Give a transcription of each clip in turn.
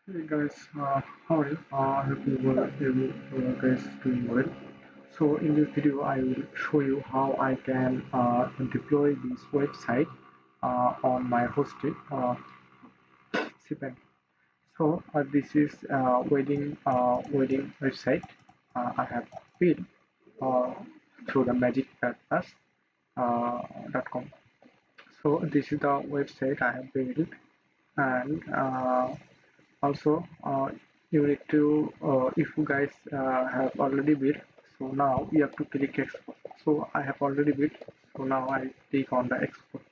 Hey guys, how are you? I hope you guys doing well. So in this video, I will show you how I can deploy this website on my hosted cPanel. So this is wedding website I have built uh, through the MagicPatterns .com. So this is the website I have built, and also you need to if you guys have already built, so now you have to click export. So I have already built, so now I click on the export.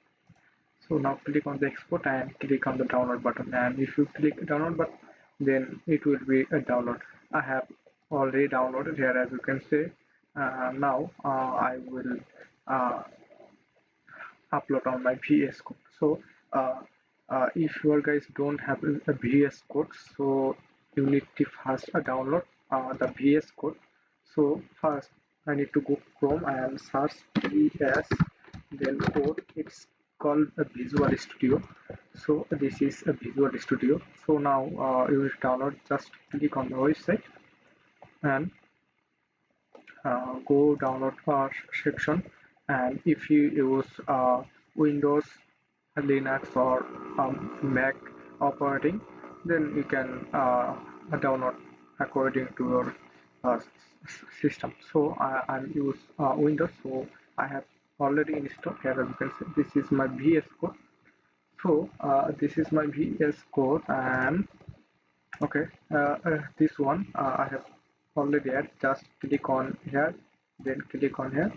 So now click on the export and click on the download button, and if you click download button, then it will be a download. I have already downloaded here, as you can see. Now I will uh, upload on my VS Code. So uh, if you guys don't have a VS Code, so you need to first download the VS Code. So first I need to go Chrome and search VS, then code. It's called a Visual Studio. So this is a Visual Studio. So now you will download. Just click on the website and go download section. And if you use Windows, Linux, or Mac operating, then you can download according to your system. So I use Windows, so I have already installed. Here as you can see, this is my VS Code. So this is my VS Code, and okay, this one I have already add. Just click on here, then click on here,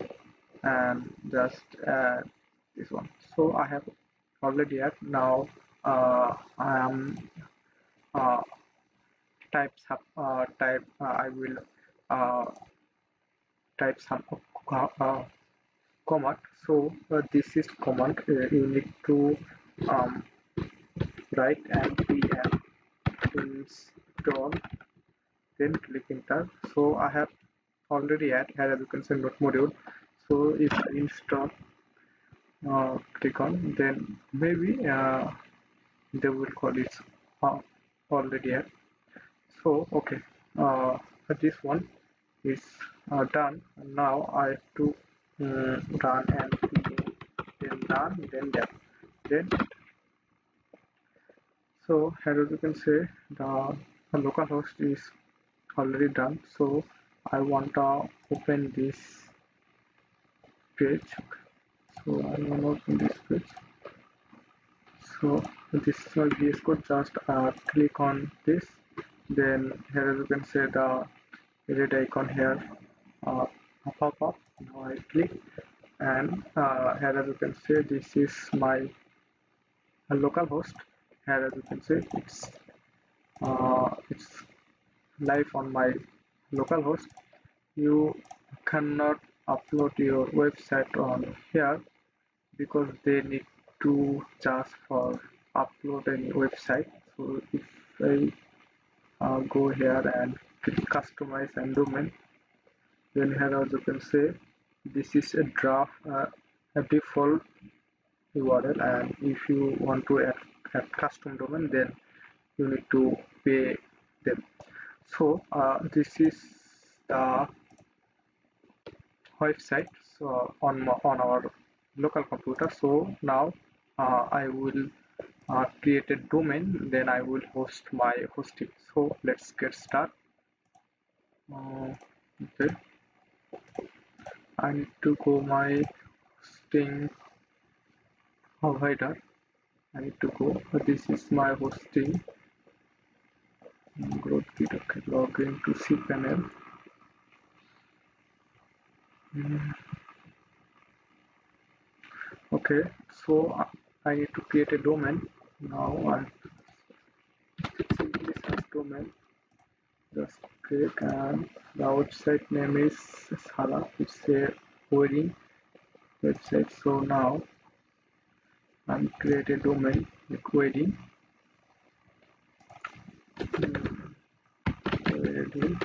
and just add this one. So I have already add. Now I am uh, I will uh, type some command. So this is command. You need to um, write npm install, then click enter. So I have already add here as you can see node module. So if I install, click on, then maybe they will call it uh, already add. So okay, this one is done. Now I have to run npm, then run, then that, then so here as you can see, the localhost is already done. So I want to open this page. So I want to open this page. So this is my VS Code. Just click on this. Then here as you can see, the red icon here pop up. Now I click, and here as you can see, this is my localhost. Here as you can see, it's live on my localhost. You cannot upload your website on here because they need to charge for upload any website. So if I go here and click customize and domain, then here as you can see, this is a draft, a default URL, and if you want to add custom domain, then you need to pay them. So this is the website, so on our local computer. So now I will create a domain, then I will host my hosting. So let's get started. Okay, I need to go my hosting provider. I need to go. This is my hosting. Growth kit. Okay, log into cPanel. Okay, so I need to create a domain. Now I'm simply search domain. Just click, and the website name is Sala. It's a wedding website. So now I'm create a domain like wedding, wedding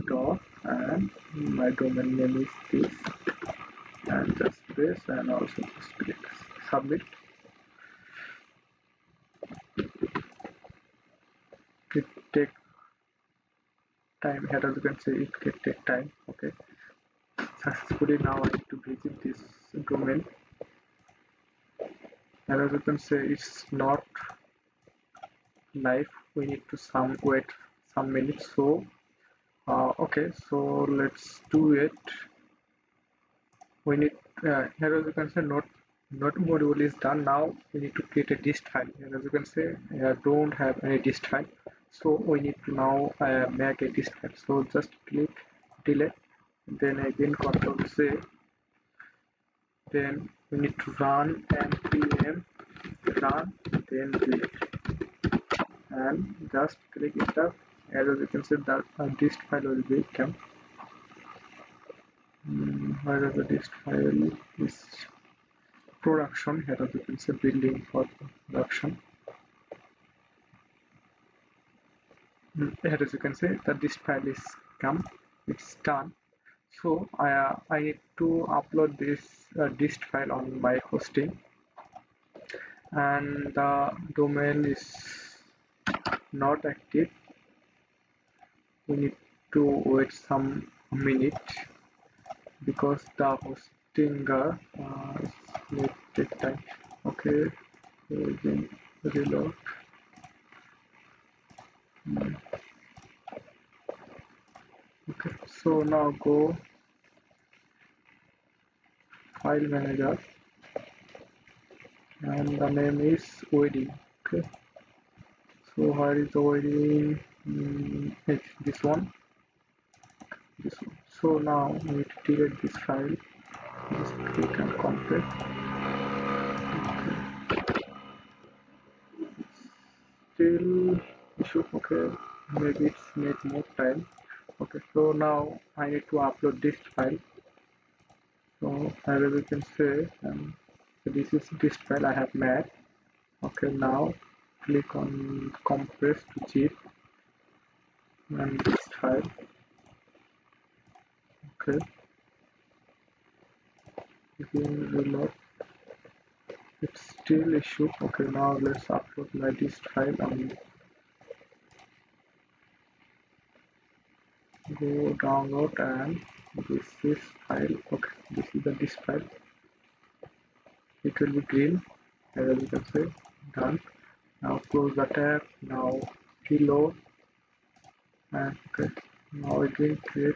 dot, and my domain name is this, and just press and also just click submit. take time. Here as you can see, it can take time. Okay, successfully. Now I need to visit this domain. Here as you can see, it's not live. We need to wait some minutes. So okay, so let's do it. We need here as you can see, not module is done. Now we need to create a dist file. Here as you can see, I don't have any dist file, so we need to now make a dist file. So just click delete, then again Ctrl C, then we need to run npm run, then delete, and just click enter. As you can see, that dist file will become where is the dist file is production. Here as you can see, building for production. Here as you can see, that dist file is come, it's done. So I need to upload this dist file on my hosting, and the domain is not active. We need to wait some minute because the hosting may take time. Okay, then reload. Okay, so now go file manager, and the name is wedding. Okay, so where is the wedding? It's this one. So now we need to delete this file. Just click and complete. Okay. Still issue. Okay, maybe it's need more time. Okay, so now I need to upload this file. So as you can see, so this is this file I have made. Okay, now click on compress to zip and this file. Okay, again reload. It's still issue. Okay, now let's upload my dist file and go download, and this is file. Okay, this is the dist file. It will be green, as you can see. Done. Now close the tab. Now reload, and okay, now again create.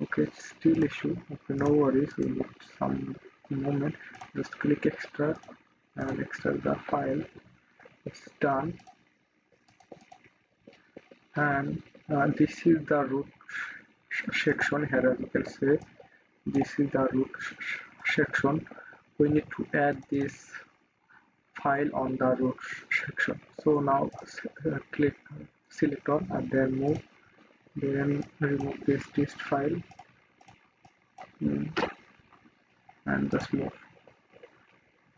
Okay, it's still issue. Okay, no worries. We need some moment. Just click extract and extract the file. It's done. And this is the root section. Here as you can see, this is the root section. We need to add this file on the root section. So now click select all and then move, then remove this dist file and just move,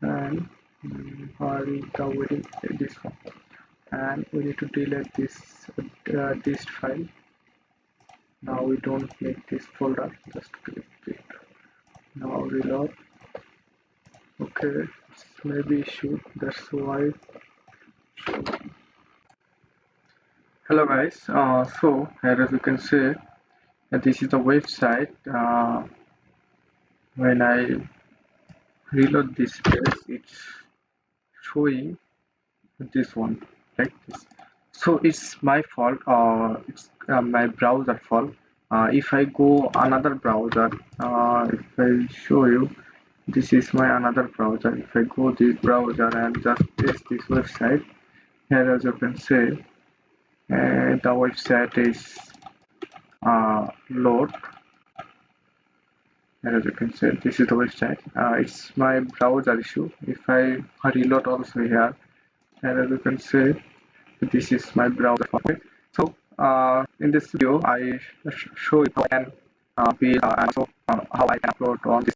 and where is the wedding? This one. And we need to delete this dist file. Now we don't need this folder. Just click it. Now reload. Okay, it's maybe issue. That's why. Hello guys. So here as you can see, this is the website. When I reload this page, it's showing this one like this. So it's my fault. It's my browser fault. If I go another browser, if I show you, this is my another browser. If I go this browser and just paste this website, here as you can see, the website is load. As you can see, this is the website. It's my browser issue. If I reload also here, and as you can see, this is my browser. Okay. So in this video, I show you how I can build and so how I can upload on this